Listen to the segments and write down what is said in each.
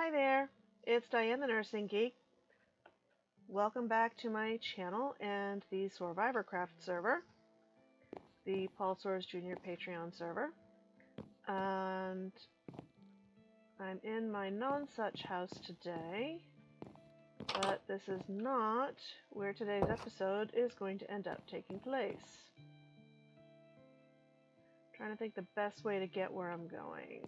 Hi there, it's Diane the Nursing Geek. Welcome back to my channel and the SoarvivorCraft server, the Paul Soars Jr. Patreon server. And I'm in my non-such house today, but this is not where today's episode is going to end up taking place. Trying to think the best way to get where I'm going.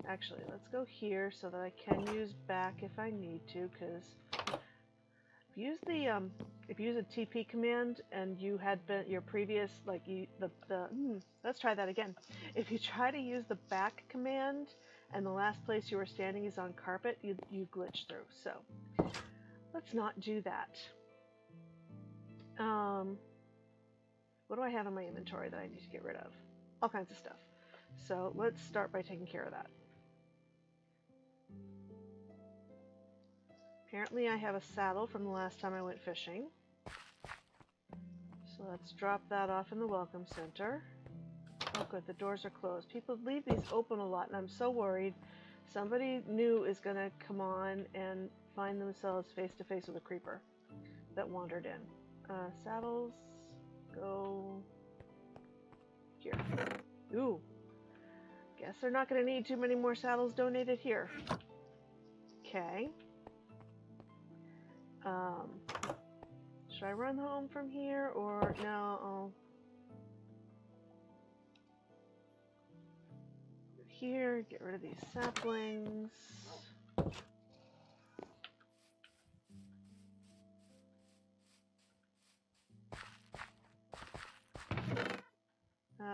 Actually, let's go here so that I can use back if I need to, because if you use a TP command and you had been your previous let's try that again. If you try to use the back command and the last place you were standing is on carpet, you glitch through. So let's not do that. What do I have in my inventory that I need to get rid of? All kinds of stuff. So let's start by taking care of that. Apparently I have a saddle from the last time I went fishing. So let's drop that off in the welcome center. Oh good, the doors are closed. People leave these open a lot and I'm so worried somebody new is going to come on and find themselves face to face with a creeper that wandered in. Saddles go here. Ooh. Guess they're not going to need too many more saddles donated here. Okay. Should I run home from here or no? I'll go here, get rid of these saplings.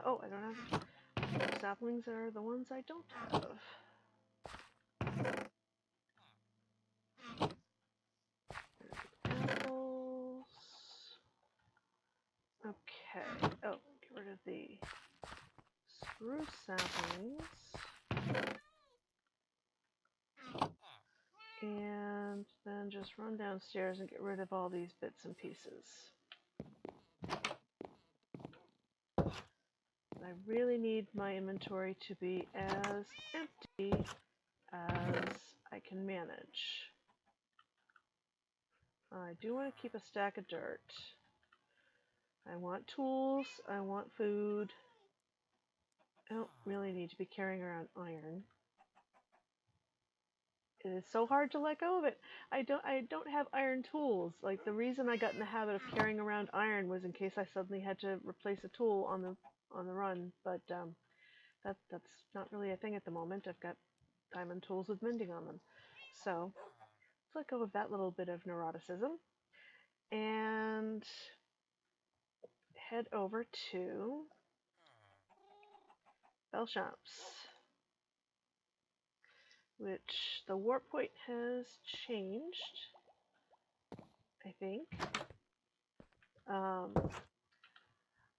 Oh, I don't have saplings are the ones I don't have. Apples. Okay. Oh, get rid of the spruce saplings. And then just run downstairs and get rid of all these bits and pieces. I really need my inventory to be as empty as I can manage. I do want to keep a stack of dirt. I want tools, I want food. I don't really need to be carrying around iron. It is so hard to let go of it. I don't have iron tools. Like the reason I got in the habit of carrying around iron was in case I suddenly had to replace a tool on the run, but that's not really a thing at the moment. I've got diamond tools with mending on them. So let's let go of that little bit of neuroticism and head over to Belleschamps, which the warp point has changed, I think.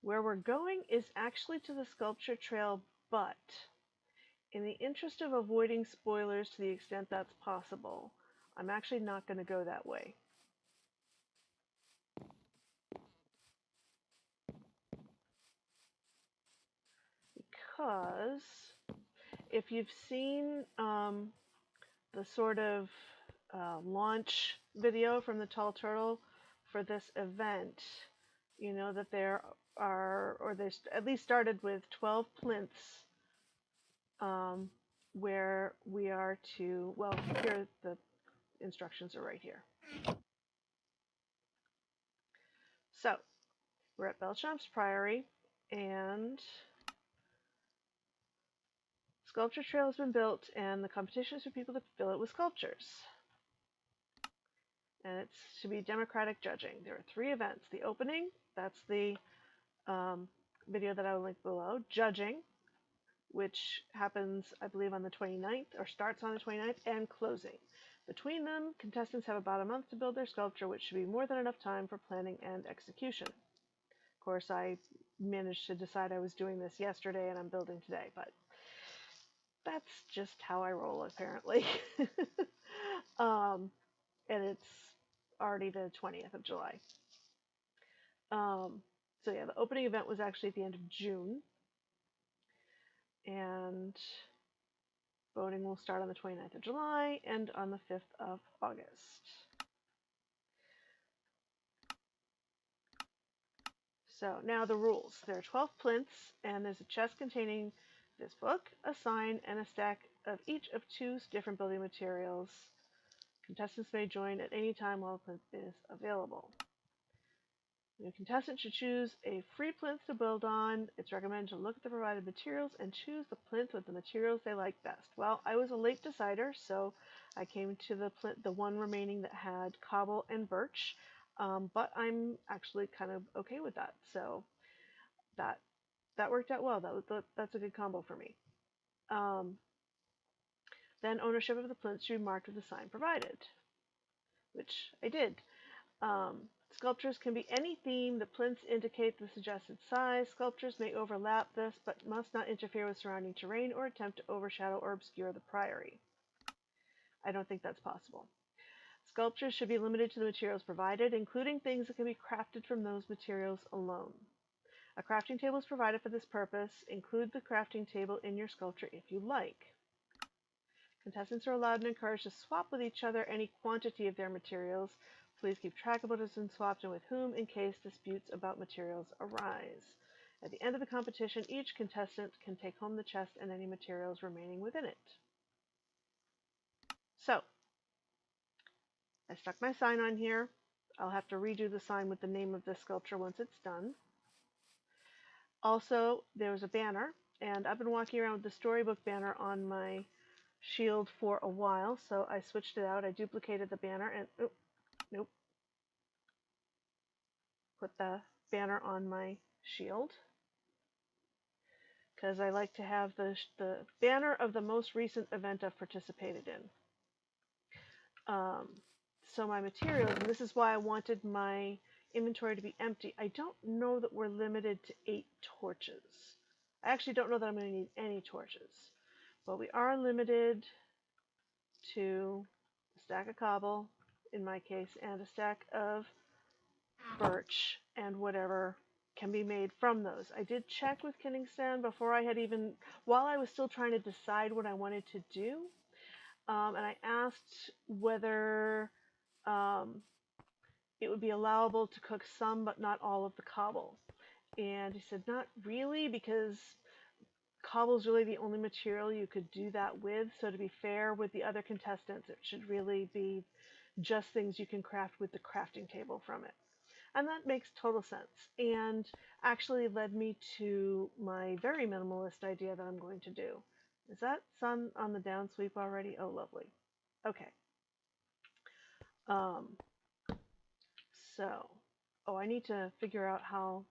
Where we're going is actually to the sculpture trail, but in the interest of avoiding spoilers to the extent that's possible, I'm actually not going to go that way. Because if you've seen the sort of launch video from the Tall Turtle for this event, you know that there are, or they at least started with 12 plinths where we are to, well, here the instructions are right here. So we're at Belleschamps Priory and sculpture trail has been built and the competition is for people to fill it with sculptures. And it's to be democratic judging. There are 3 events. The opening, that's the video that I will link below. Judging, which happens, I believe, on the 29th, or starts on the 29th, and closing. Between them, contestants have about a month to build their sculpture, which should be more than enough time for planning and execution. Of course, I managed to decide I was doing this yesterday and I'm building today, but that's just how I roll, apparently. And it's already the 20th of July. So yeah, the opening event was actually at the end of June. And Voting will start on the 29th of July and on the 5th of August. So now the rules. There are 12 plinths, and there's a chest containing this book, a sign, and a stack of each of 2 different building materials. Contestants may join at any time while a plinth is available. The contestant should choose a free plinth to build on. It's recommended to look at the provided materials and choose the plinth with the materials they like best. Well, I was a late decider, so I came to the one remaining that had cobble and birch, but I'm actually kind of okay with that. So that worked out well. That's a good combo for me. Then ownership of the plinth should be marked with the sign provided, which I did. Sculptures can be any theme. The plinths indicate the suggested size. Sculptures may overlap this, but must not interfere with surrounding terrain or attempt to overshadow or obscure the priory. I don't think that's possible. Sculptures should be limited to the materials provided, including things that can be crafted from those materials alone. A crafting table is provided for this purpose. Include the crafting table in your sculpture if you like. Contestants are allowed and encouraged to swap with each other any quantity of their materials. Please keep track of what has been swapped and with whom in case disputes about materials arise. At the end of the competition, each contestant can take home the chest and any materials remaining within it. So, I stuck my sign on here. I'll have to redo the sign with the name of this sculpture once it's done. Also, there was a banner, and I've been walking around with the storybook banner on my shield for a while, so I switched it out. I duplicated the banner and put the banner on my shield because I like to have the banner of the most recent event I've participated in. So my materials, and this is why I wanted my inventory to be empty. I don't know that we're limited to 8 torches. I actually don't know that I'm going to need any torches, but we are limited to a stack of cobble, in my case, and a stack of birch and whatever can be made from those. I did check with Kingston before I had even, while I was still trying to decide what I wanted to do, and I asked whether it would be allowable to cook some but not all of the cobble. And he said not really, because cobble is really the only material you could do that with. So to be fair with the other contestants, it should really be just things you can craft with the crafting table from it. And that makes total sense, and actually led me to my very minimalist idea that I'm going to do. Is that sun on the down sweep already? Oh, lovely. Okay. I need to figure out how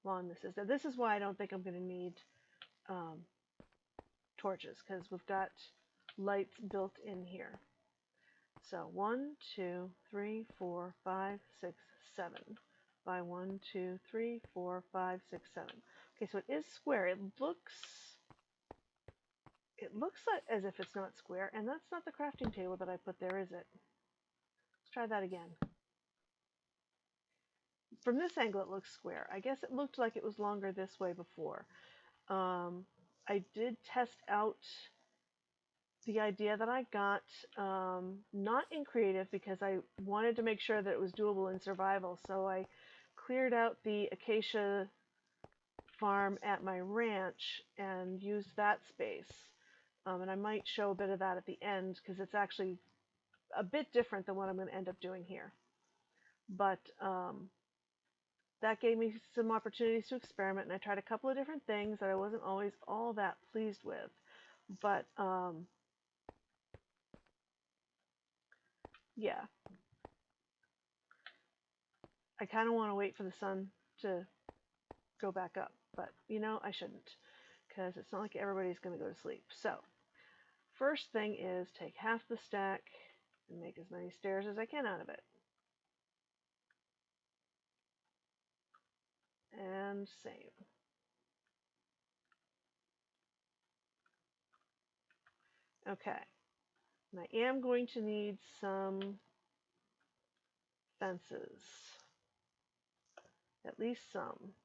long this is. Now, this is why I don't think I'm going to need torches, because we've got lights built in here. So 1, 2, 3, 4, 5, 6, 7 by 1, 2, 3, 4, 5, 6, 7. Okay, so it is square. It looks as if it's not square, and that's not the crafting table that I put there, is it? Let's try that again. From this angle, it looks square. I guess it looked like it was longer this way before. I did test out the idea that I got, not in creative, because I wanted to make sure that it was doable in survival. So I cleared out the acacia farm at my ranch and used that space. And I might show a bit of that at the end, because it's actually a bit different than what I'm going to end up doing here. But that gave me some opportunities to experiment, and I tried a couple of different things that I wasn't always all that pleased with. But yeah, I kind of want to wait for the sun to go back up, but you know, I shouldn't, because it's not like everybody's going to go to sleep. So first thing is take half the stack and make as many stairs as I can out of it. And same. Okay, and I am going to need some fences, at least some.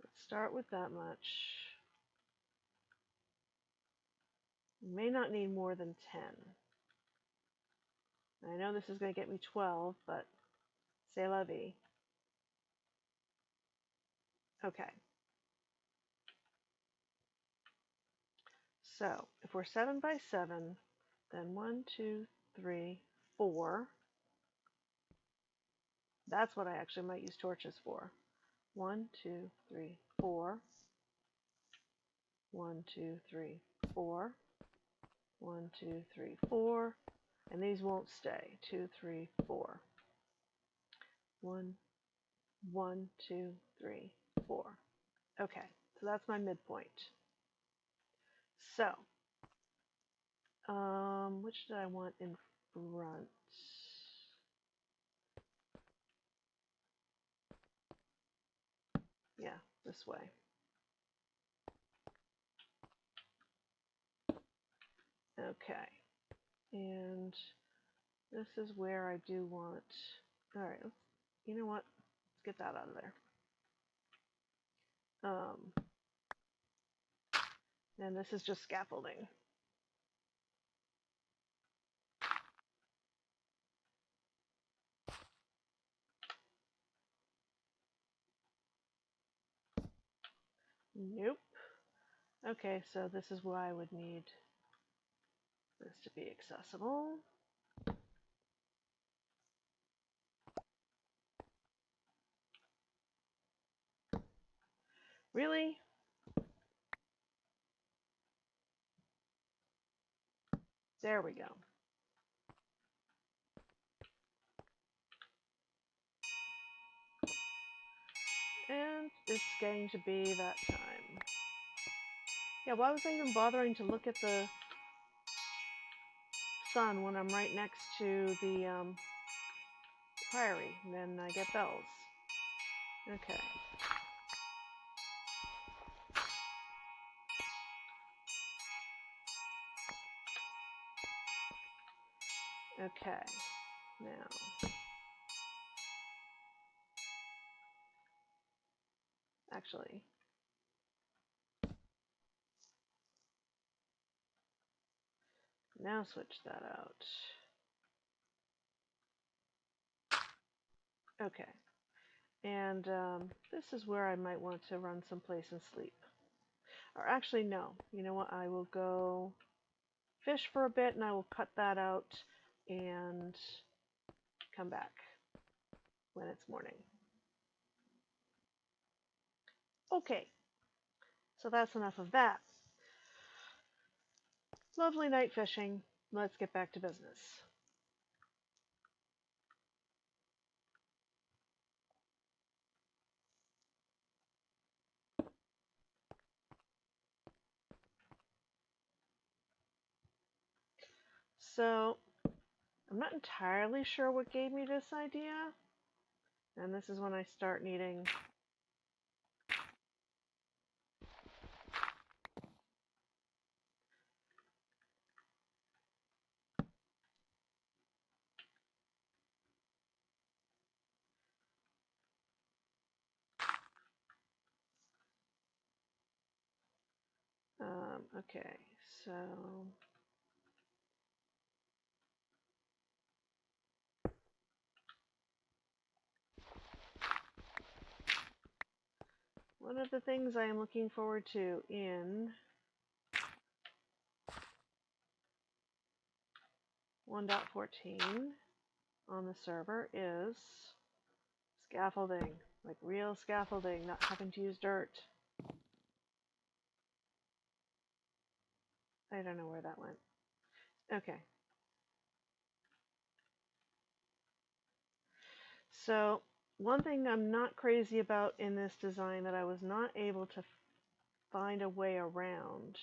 Let's start with that much. You may not need more than 10. I know this is going to get me 12, but c'est la vie. Okay. So if we're 7 by 7, then 1, 2, 3, 4. That's what I actually might use torches for. 1, 2, 3, 4. 1, 2, 3, 4. 1, 2, 3, 4. And these won't stay. 2, 3, 4. 1, 1, 2, 3, 4. Okay, so that's my midpoint. So, which did I want in front? Yeah, this way. Okay, and this is where I do want, all right, you know what, let's get that out of there. And this is just scaffolding. Nope. Okay, so this is why I would need this to be accessible. Really? There we go. And it's getting to be that time. Yeah, why was I even bothering to look at the sun when I'm right next to the priory? And then I get bells. Okay. Okay. Now. Actually. Now switch that out. Okay. And this is where I might want to run someplace and sleep. Or actually, no. You know what? I will go fish for a bit and I will cut that out and come back when it's morning. Okay. So that's enough of that. Lovely night fishing. Let's get back to business. So, I'm not entirely sure what gave me this idea. And this is when I start needing okay, so one of the things I am looking forward to in 1.14 on the server is scaffolding, like real scaffolding, not having to use dirt. I don't know where that went. Okay. So one thing I'm not crazy about in this design that I was not able to find a way around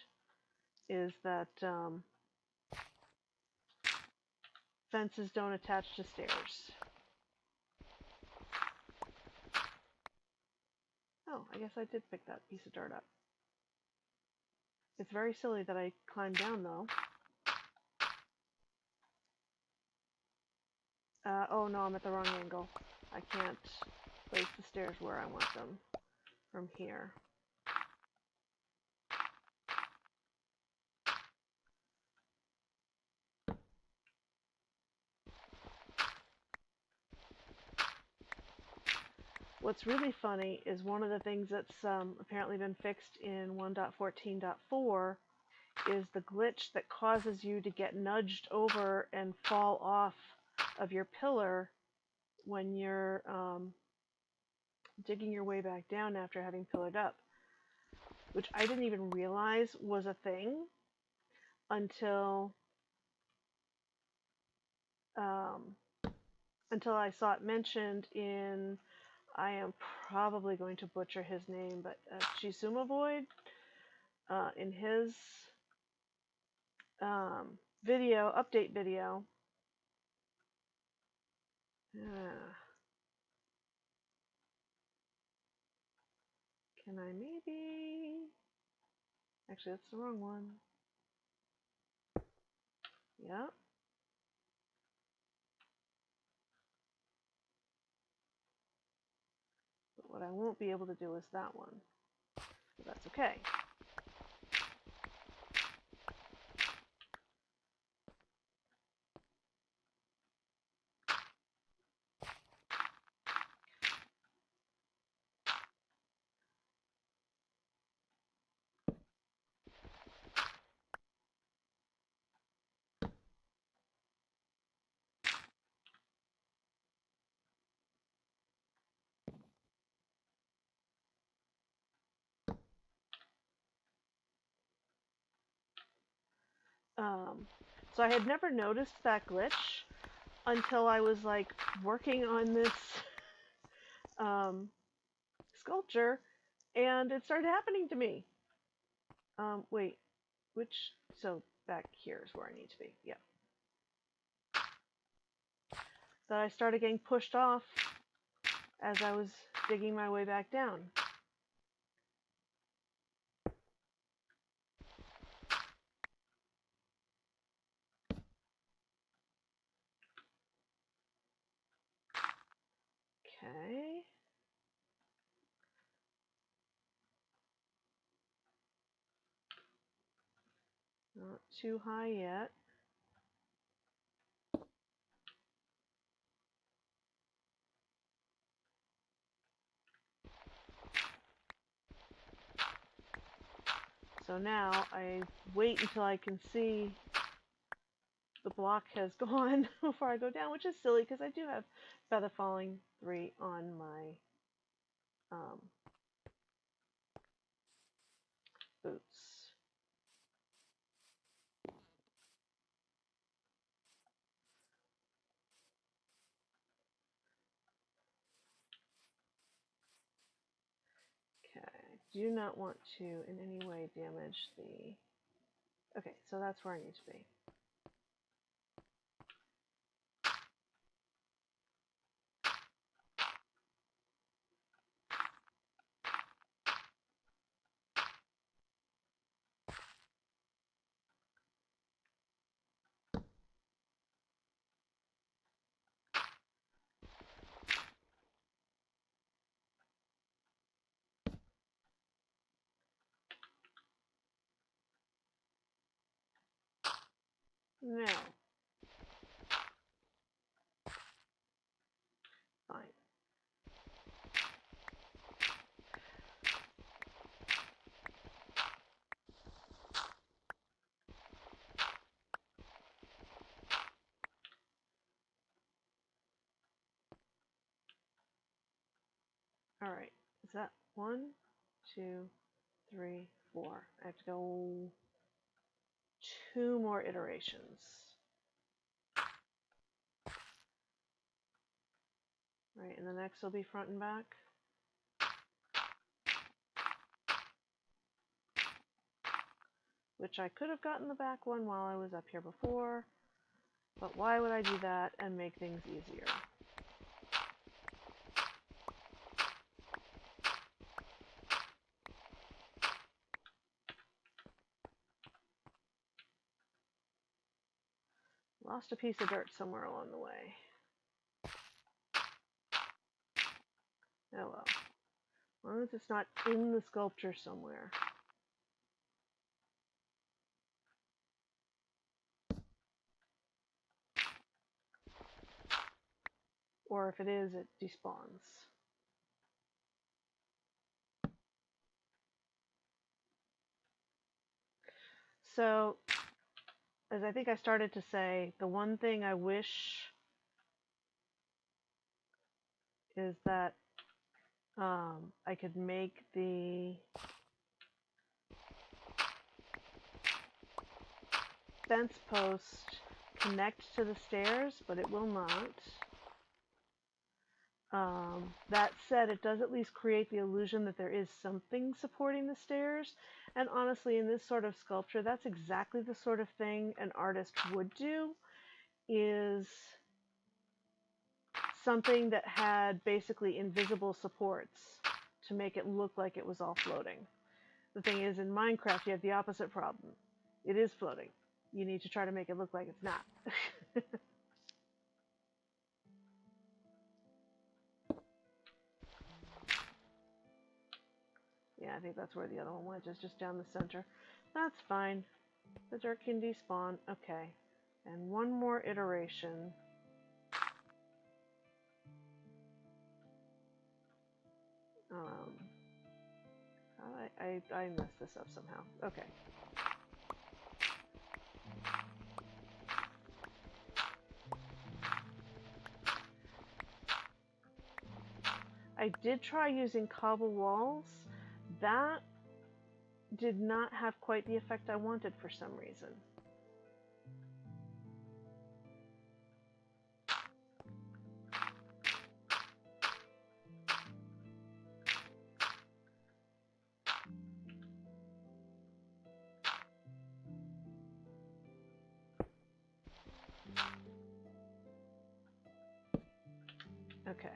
is that fences don't attach to stairs. Oh, I guess I did pick that piece of dirt up. It's very silly that I climbed down though. Oh no, I'm at the wrong angle. I can't place the stairs where I want them from here. what's really funny is one of the things that's apparently been fixed in 1.14.4 is the glitch that causes you to get nudged over and fall off of your pillar when you're digging your way back down after having pillared up, which I didn't even realize was a thing until I saw it mentioned in, I am probably going to butcher his name, but Chisuma Void, in his update video. Can I maybe... Actually, that's the wrong one. Yep. But what I won't be able to do is that one. But that's okay. So I had never noticed that glitch until I was like working on this sculpture, and it started happening to me. Wait, so back here is where I need to be. Yeah. That I started getting pushed off as I was digging my way back down. Okay. Not too high yet. So now I wait until I can see the block has gone before I go down, which is silly because I do have Feather Falling 3 on my boots. Okay, do not want to in any way damage the... Okay, so that's where I need to be. No. Fine. All right. Is that 1, 2, 3, 4? I have to go 2 more iterations. Right, and the next will be front and back. Which I could have gotten the back one while I was up here before, but why would I do that and make things easier? Lost a piece of dirt somewhere along the way. Oh well. As long as it's not in the sculpture somewhere. Or if it is, it despawns. So, as I think I started to say, the one thing I wish is that I could make the fence post connect to the stairs, but it will not. That said, it does at least create the illusion that there is something supporting the stairs. And honestly, in this sort of sculpture, that's exactly the sort of thing an artist would do, is something that had basically invisible supports to make it look like it was all floating. The thing is, in Minecraft, you have the opposite problem. It is floating. You need to try to make it look like it's not. Yeah, I think that's where the other one went, is just down the center. That's fine. The dirt can despawn. Okay. And one more iteration. I messed this up somehow. Okay. I did try using cobble walls. That did not have quite the effect I wanted for some reason. Okay.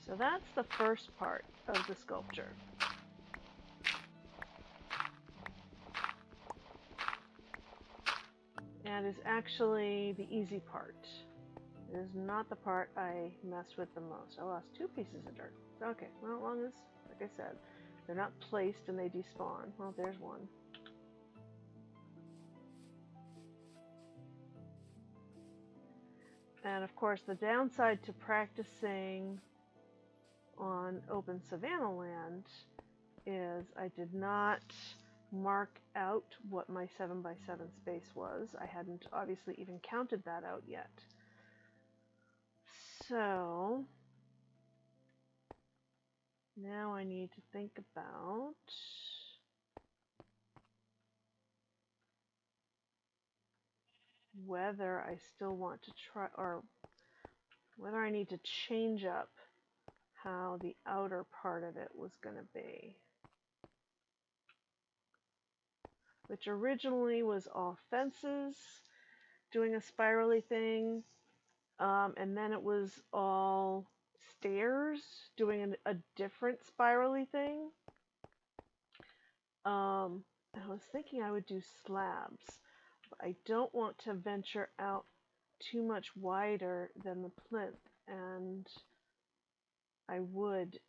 So that's the first part of the sculpture. And is actually the easy part. It is not the part I messed with the most. I lost 2 pieces of dirt. Okay, well, as long as, like I said, they're not placed and they despawn. Well, there's one. And of course, the downside to practicing on open savanna land is I did not mark out what my 7x7 space was. I hadn't obviously even counted that out yet. So now I need to think about whether I still want to try, or whether I need to change up how the outer part of it was going to be. Which originally was all fences, doing a spirally thing, and then it was all stairs, doing a different spirally thing. I was thinking I would do slabs, but I don't want to venture out too much wider than the plinth, and I would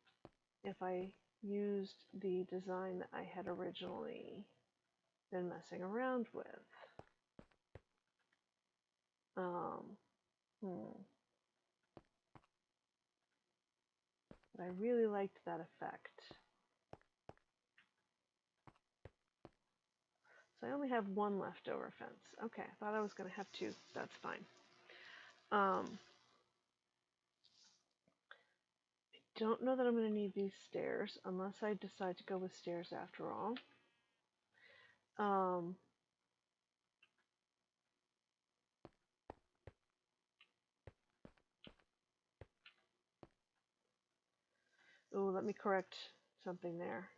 if I used the design that I had originally been messing around with. But I really liked that effect. So I only have 1 leftover fence. Okay, I thought I was going to have 2. That's fine. I don't know that I'm going to need these stairs unless I decide to go with stairs after all. Oh, let me correct something there.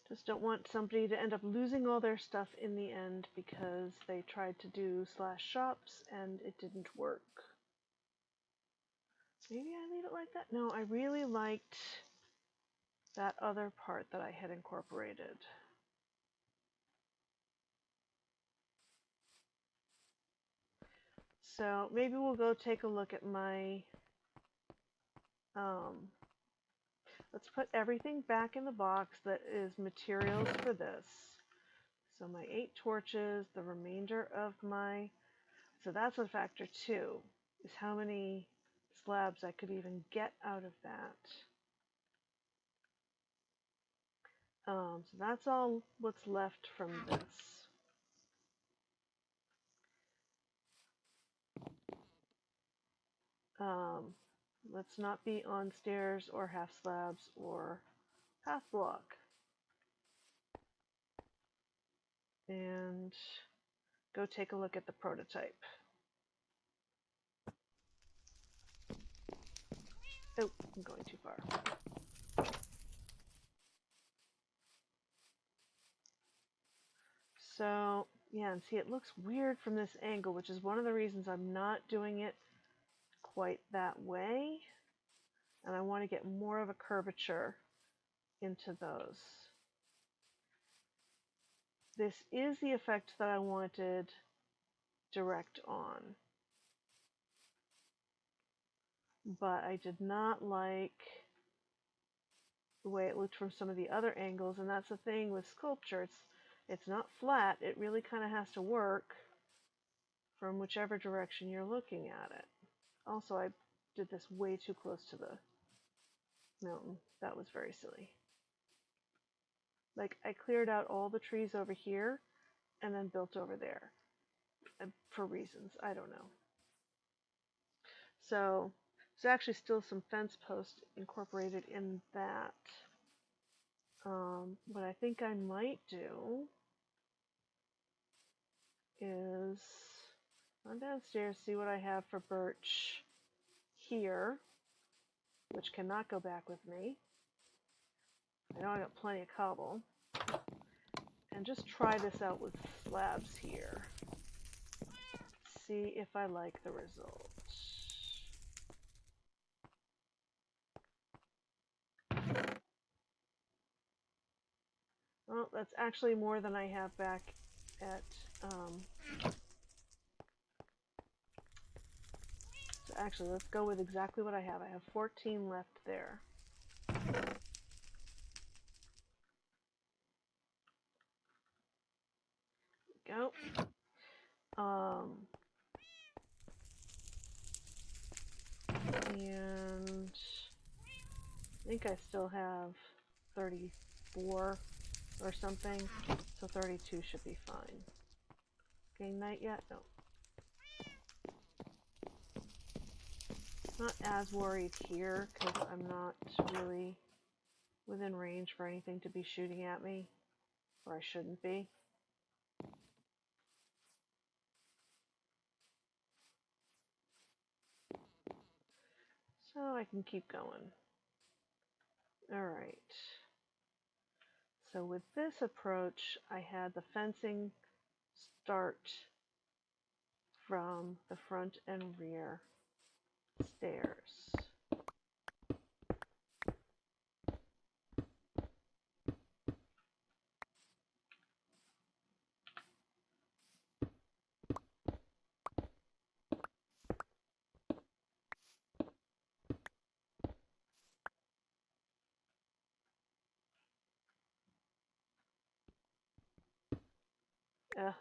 Just don't want somebody to end up losing all their stuff in the end because they tried to do /shops and it didn't work. Maybe I leave it like that? No, I really liked that other part that I had incorporated. So maybe we'll go take a look at my, let's put everything back in the box that is materials for this. So my 8 torches, the remainder of my, so that's a factor too, is how many slabs I could even get out of that. So that's all what's left from this. Let's not be on stairs or half slabs or path block. And go take a look at the prototype. Oh, I'm going too far. So, yeah, and see, it looks weird from this angle, which is one of the reasons I'm not doing it quite that way. And I want to get more of a curvature into those. This is the effect that I wanted direct on. But I did not like the way it looked from some of the other angles, and that's the thing with sculpture. It's not flat. It really kind of has to work from whichever direction you're looking at it. Also, I did this way too close to the mountain. That was very silly. Like, I cleared out all the trees over here and then built over there for reasons. I don't know. So there's actually still some fence posts incorporated in that. What I think I might do is run downstairs, see what I have for birch here, which cannot go back with me. I know I got plenty of cobble. And just try this out with slabs here. See if I like the result. Well, that's actually more than I have back at, so actually, let's go with exactly what I have. I have 14 left there. Go. And I think I still have 34 or something, so 32 should be fine. Game night yet? No. Not as worried here because I'm not really within range for anything to be shooting at me, or I shouldn't be. So I can keep going. Alright. So with this approach, I had the fencing start from the front and rear stairs.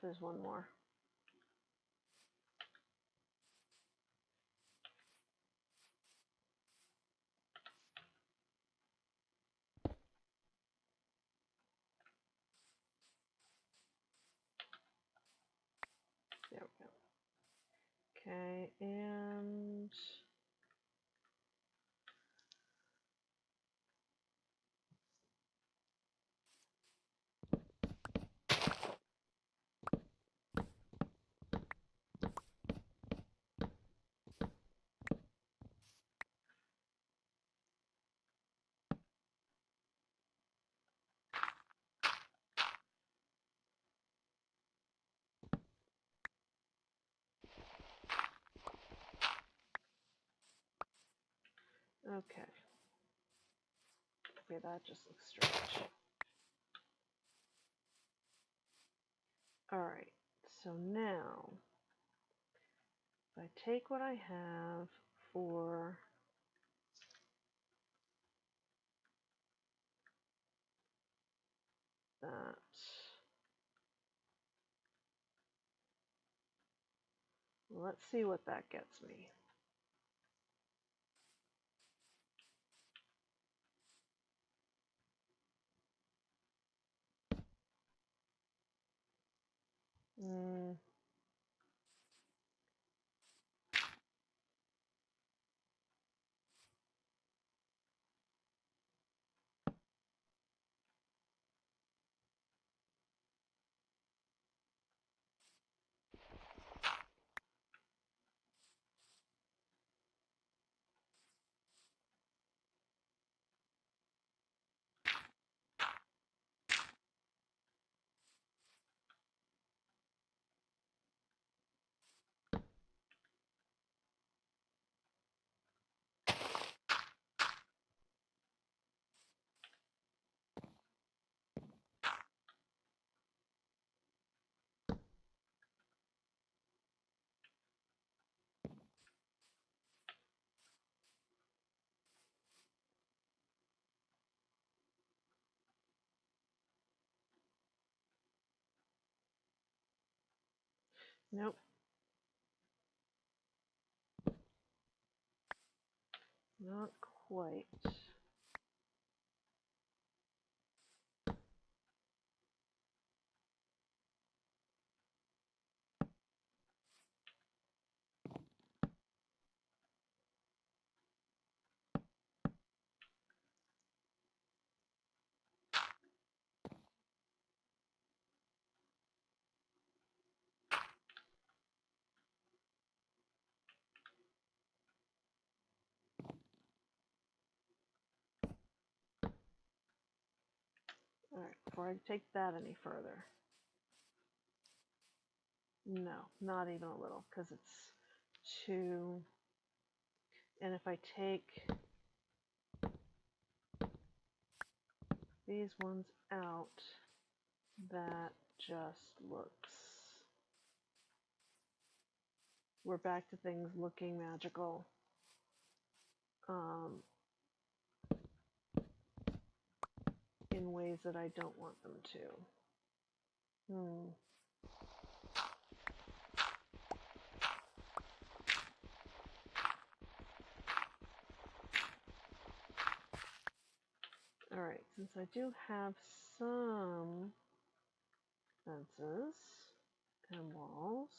There's one more. There we go. Okay, and okay. Okay, that just looks strange. Alright, so now If I take what I have for that, let's see what that gets me. Nope. Not quite. Alright, before I take that any further. No, not even a little, because it's 2. And if I take these ones out, that just looks... We're back to things looking magical. In ways that I don't want them to. Alright, since I do have some fences and walls,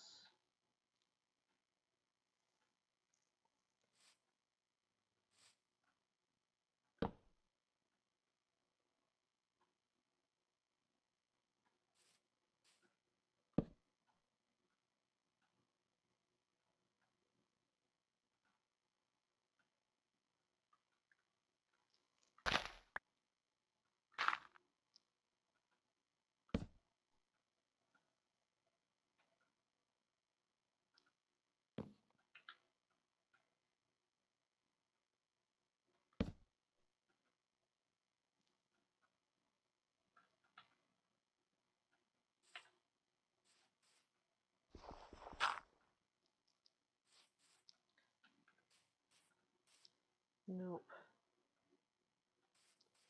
nope.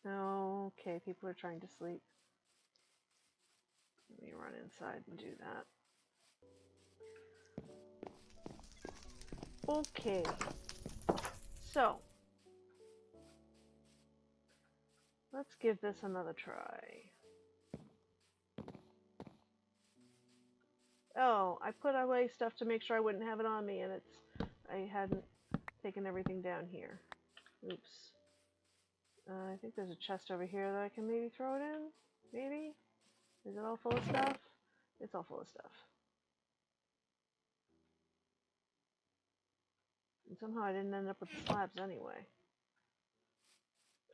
Okay, people are trying to sleep. Let me run inside and do that. Okay, so let's give this another try. Oh, I put away stuff to make sure I wouldn't have it on me, and I hadn't taken everything down here. Oops. I think there's a chest over here that I can maybe throw it in. Maybe? Is it all full of stuff? It's all full of stuff. And somehow I didn't end up with the slabs anyway.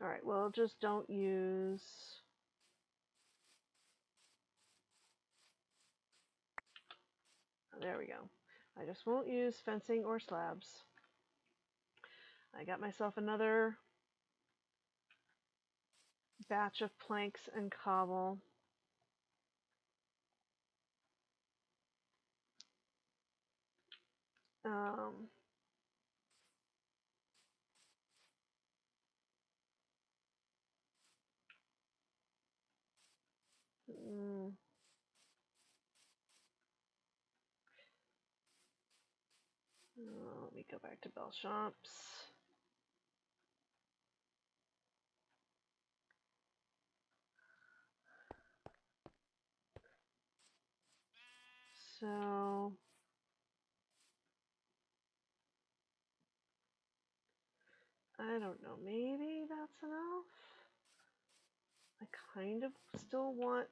Alright, well, just don't use... There we go. I just won't use fencing or slabs. I got myself another batch of planks and cobble. Um, mm, let me go back to Belleschamps. So I don't know, maybe that's enough. I kind of still want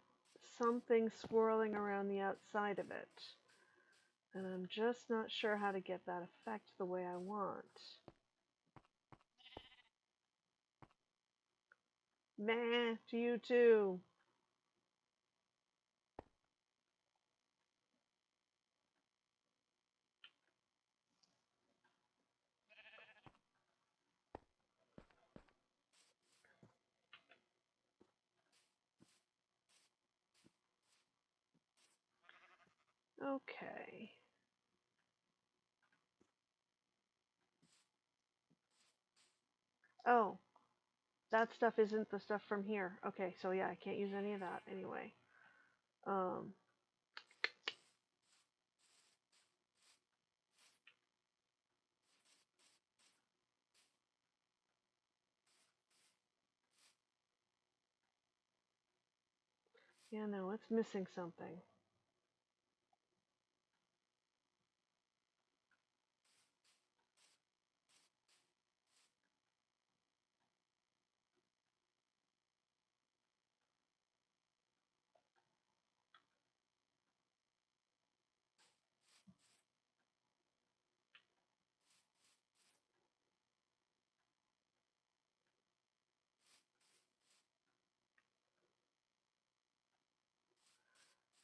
something swirling around the outside of it. And I'm just not sure how to get that effect the way I want. Meh, to you too. Okay. Oh, that stuff isn't the stuff from here. Okay, so yeah, I can't use any of that anyway. Um, yeah, no, it's missing something.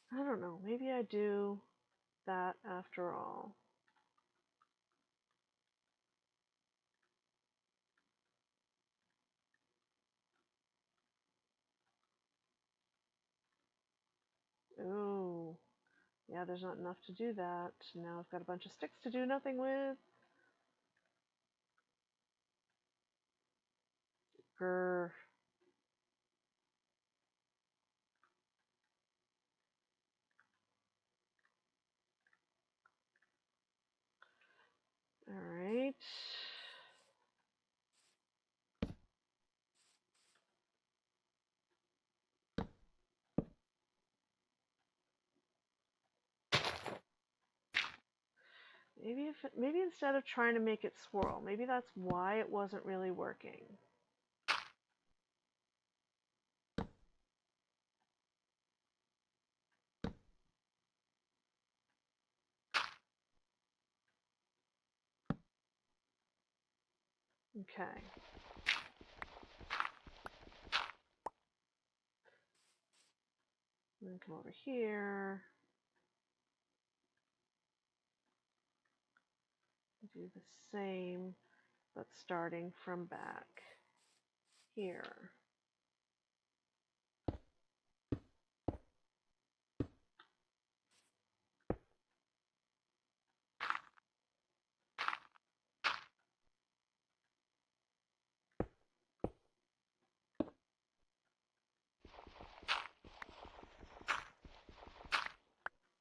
I don't know. Maybe I do that after all. Ooh. Yeah, there's not enough to do that. Now I've got a bunch of sticks to do nothing with. Grr. Alright. Maybe instead of trying to make it swirl, maybe that's why it wasn't really working. Okay. And then come over here. Do the same, but starting from back here.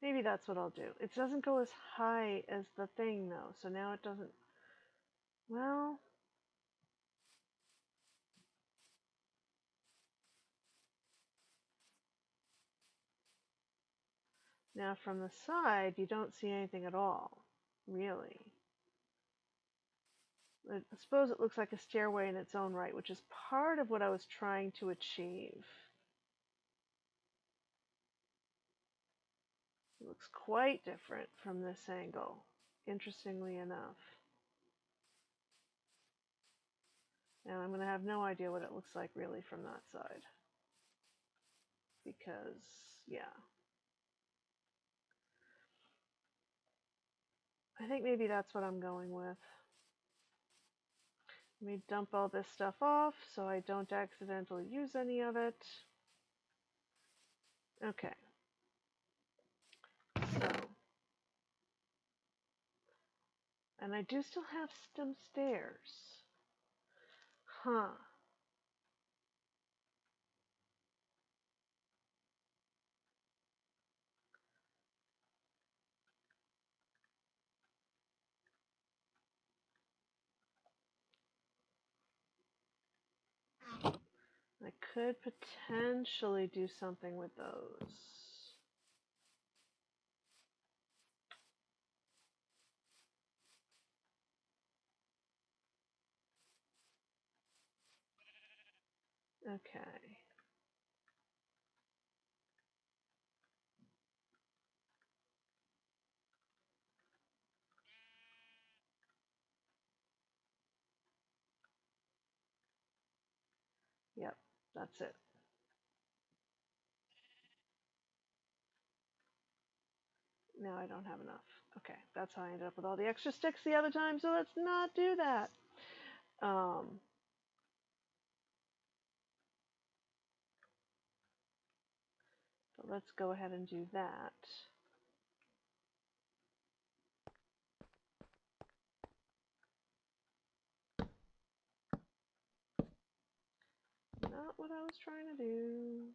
Maybe that's what I'll do. It doesn't go as high as the thing though, so now it doesn't, well, now from the side you don't see anything at all, really. I suppose it looks like a stairway in its own right, which is part of what I was trying to achieve. It looks quite different from this angle, interestingly enough. Now I'm going to have no idea what it looks like really from that side. Because, yeah. I think maybe that's what I'm going with. Let me dump all this stuff off so I don't accidentally use any of it. Okay. So and I do still have some stairs. Huh. I could potentially do something with those. Okay. Yep, that's it. Now I don't have enough. Okay, that's how I ended up with all the extra sticks the other time, so let's not do that. So let's go ahead and do that. Not what I was trying to do.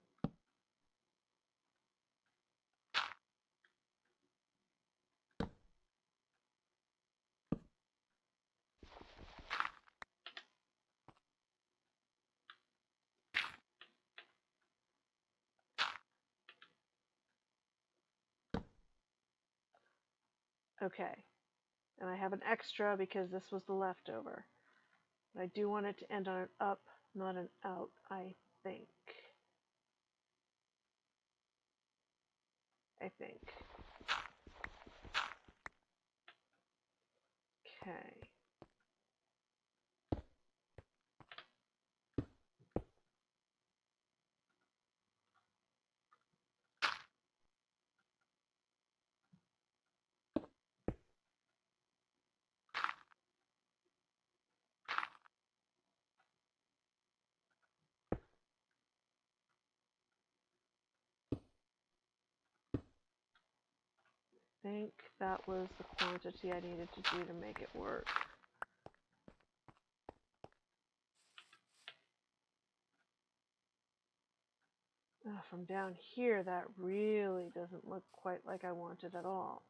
Okay, and I have an extra because this was the leftover. But I do want it to end on an up, not an out, I think. Okay. I think that was the quantity I needed to do to make it work. From down here, that really doesn't look quite like I want it at all.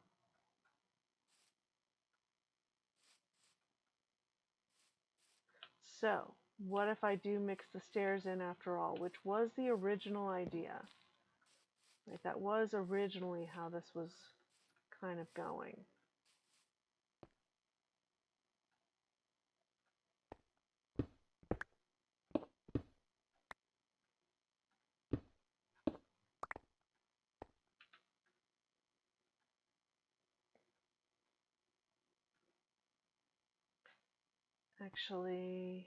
So, what if I do mix the stairs in after all, which was the original idea. Right, that was originally how this was kind of going. Actually,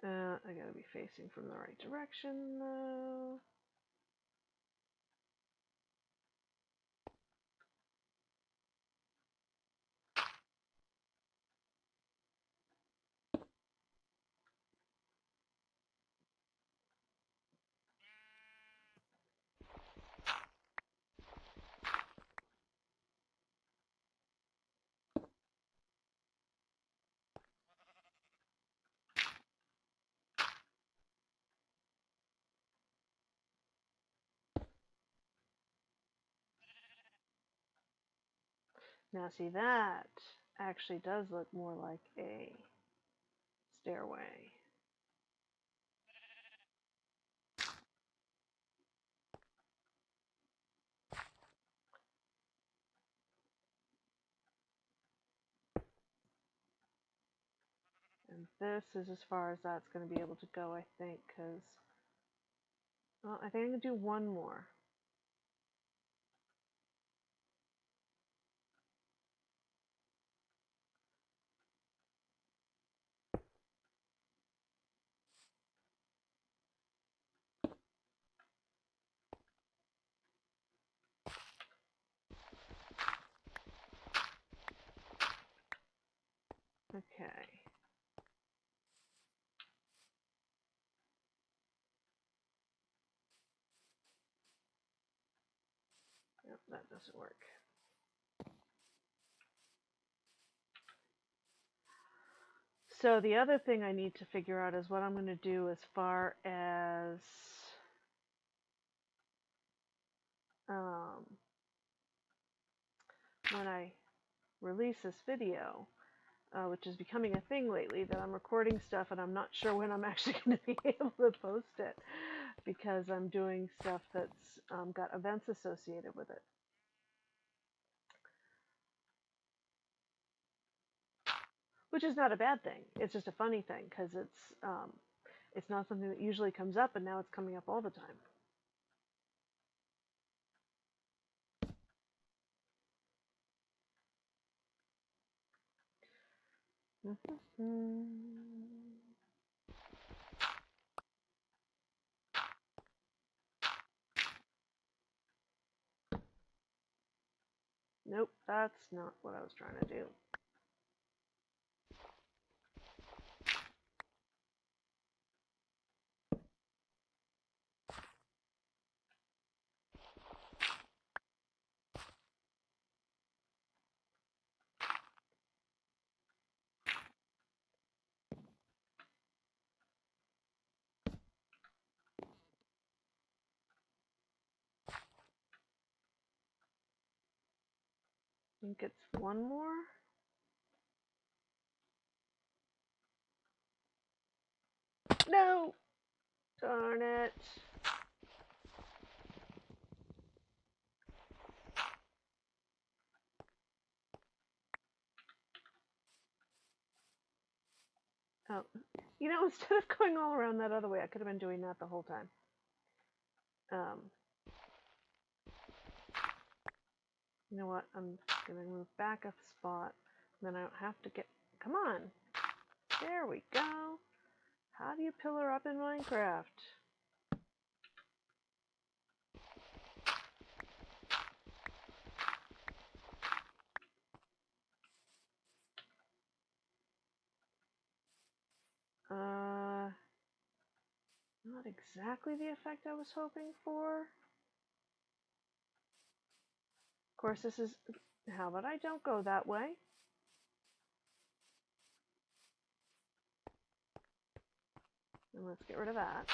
I gotta be facing from the right direction though. Now see, that actually does look more like a stairway. And this is as far as that's going to be able to go, I think, because, well, I think I can do one more. Okay. that doesn't work. So the other thing I need to figure out is what I'm going to do as far as when I release this video, which is becoming a thing lately, that I'm recording stuff and I'm not sure when I'm actually going to be able to post it because I'm doing stuff that's got events associated with it. Which is not a bad thing. It's just a funny thing because it's not something that usually comes up, and now it's coming up all the time. Nope, that's not what I was trying to do. I think it's one more. No! Darn it. Oh, you know, instead of going all around that other way, I could have been doing that the whole time. You know what? I'm going to move back a spot. And then I don't have to get... Come on! There we go. How do you pillar up in Minecraft? Not exactly the effect I was hoping for. Of course, this is... How about I don't go that way? And let's get rid of that.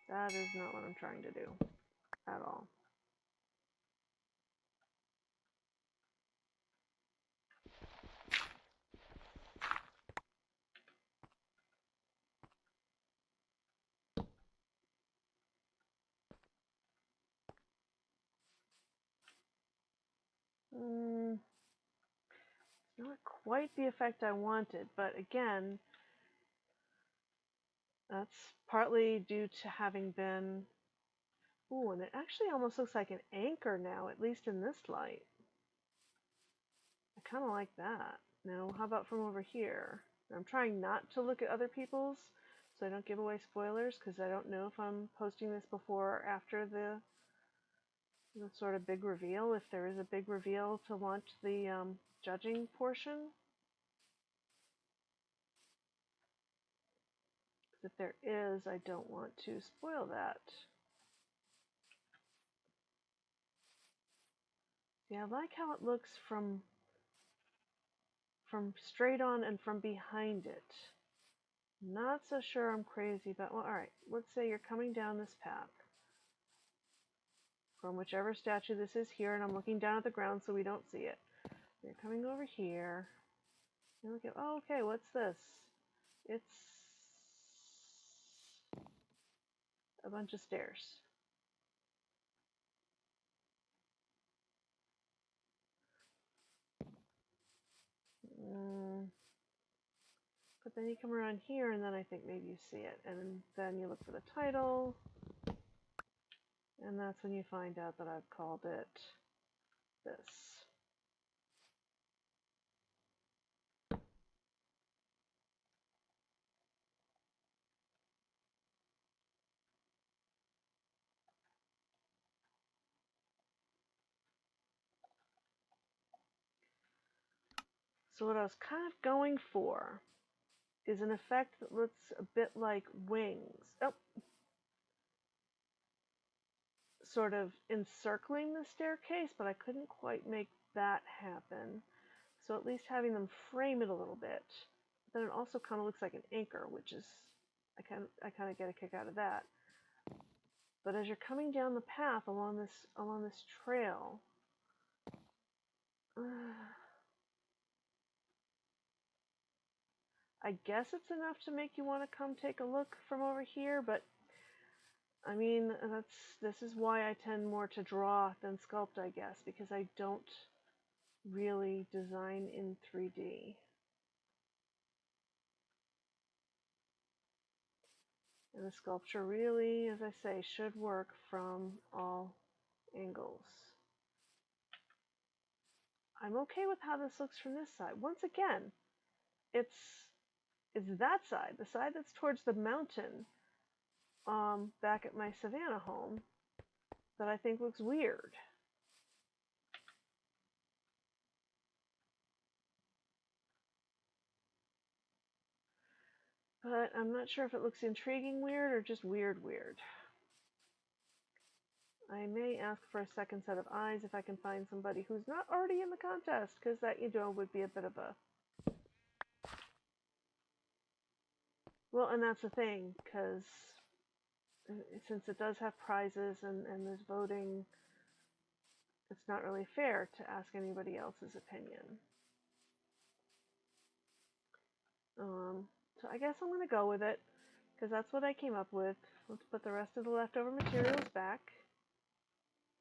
That is not what I'm trying to do at all. Not quite the effect I wanted, but again, that's partly due to having been... Ooh, and it actually almost looks like an anchor now, at least in this light. I kind of like that. Now, how about from over here? I'm trying not to look at other people's, so I don't give away spoilers, because I don't know if I'm posting this before or after the sort of big reveal, if there is a big reveal to launch the judging portion. If there is, I don't want to spoil that. Yeah, I like how it looks from straight on and from behind it. Not so sure I'm crazy about... Well, alright, let's say you're coming down this path from whichever statue this is here, and I'm looking down at the ground so we don't see it. You're coming over here. And look at... Oh, okay, what's this? It's a bunch of stairs. But then you come around here and then I think maybe you see it. And then you look for the title. And that's when you find out that I've called it this. So what I was kind of going for is an effect that looks a bit like wings. Oh, sort of encircling the staircase, but I couldn't quite make that happen. So at least having them frame it a little bit. Then it also kind of looks like an anchor, which is, I kind of get a kick out of that. But as you're coming down the path along this trail, I guess it's enough to make you want to come take a look from over here, but I mean, this is why I tend more to draw than sculpt, I guess, because I don't really design in 3D. And the sculpture really, as I say, should work from all angles. I'm okay with how this looks from this side. Once again, it's that side, the side that's towards the mountain, back at my Savannah home, that I think looks weird. But I'm not sure if it looks intriguing weird or just weird weird. I may ask for a second set of eyes if I can find somebody who's not already in the contest, because that, you know, would be a bit of a... Well, and that's the thing, because since it does have prizes and there's voting, it's not really fair to ask anybody else's opinion. So I guess I'm going to go with it, because that's what I came up with. Let's put the rest of the leftover materials back.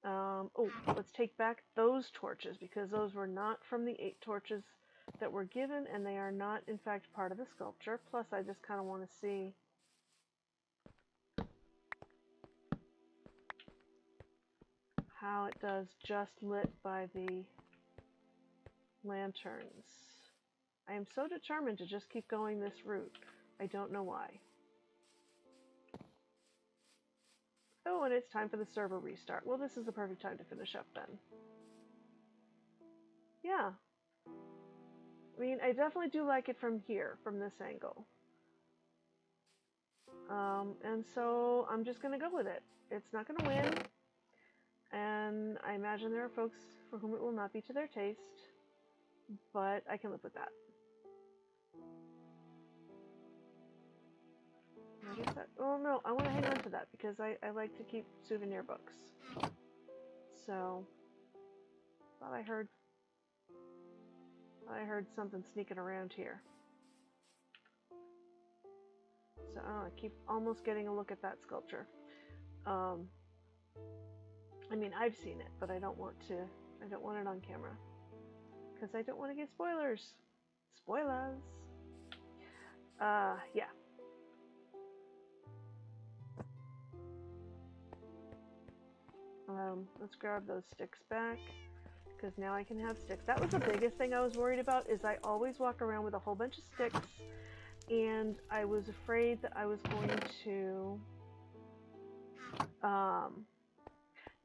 Oh, let's take back those torches, because those were not from the 8 torches that were given, and they are not, in fact, part of the sculpture. Plus, I just kind of want to see how it does just lit by the lanterns. I am so determined to just keep going this route. I don't know why. Oh, and it's time for the server restart. Well, this is the perfect time to finish up then. Yeah. I mean, I definitely do like it from here, from this angle. And so I'm just going to go with it. It's not going to win. And I imagine there are folks for whom it will not be to their taste. But I can live with that. What is that? Oh no, I want to hang on to that because I like to keep souvenir books. So, thought I heard something sneaking around here. So I keep almost getting a look at that sculpture. I mean, I've seen it, but I don't want it on camera because I don't want to get spoilers. Spoilers. Yeah. Let's grab those sticks back, because now I can have sticks. That was the biggest thing I was worried about, is I always walk around with a whole bunch of sticks, and I was afraid that I was going to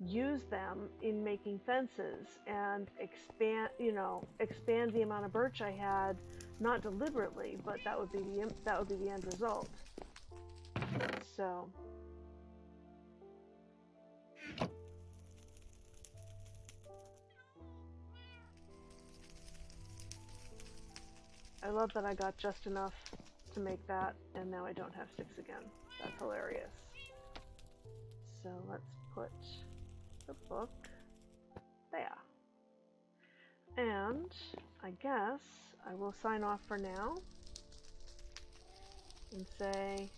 use them in making fences and expand the amount of birch I had, not deliberately, but that would be the end result. So. I love that I got just enough to make that, and now I don't have sticks again. That's hilarious. So let's put the book there. And I guess I will sign off for now and say,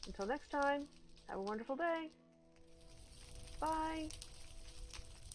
until next time, have a wonderful day. Bye.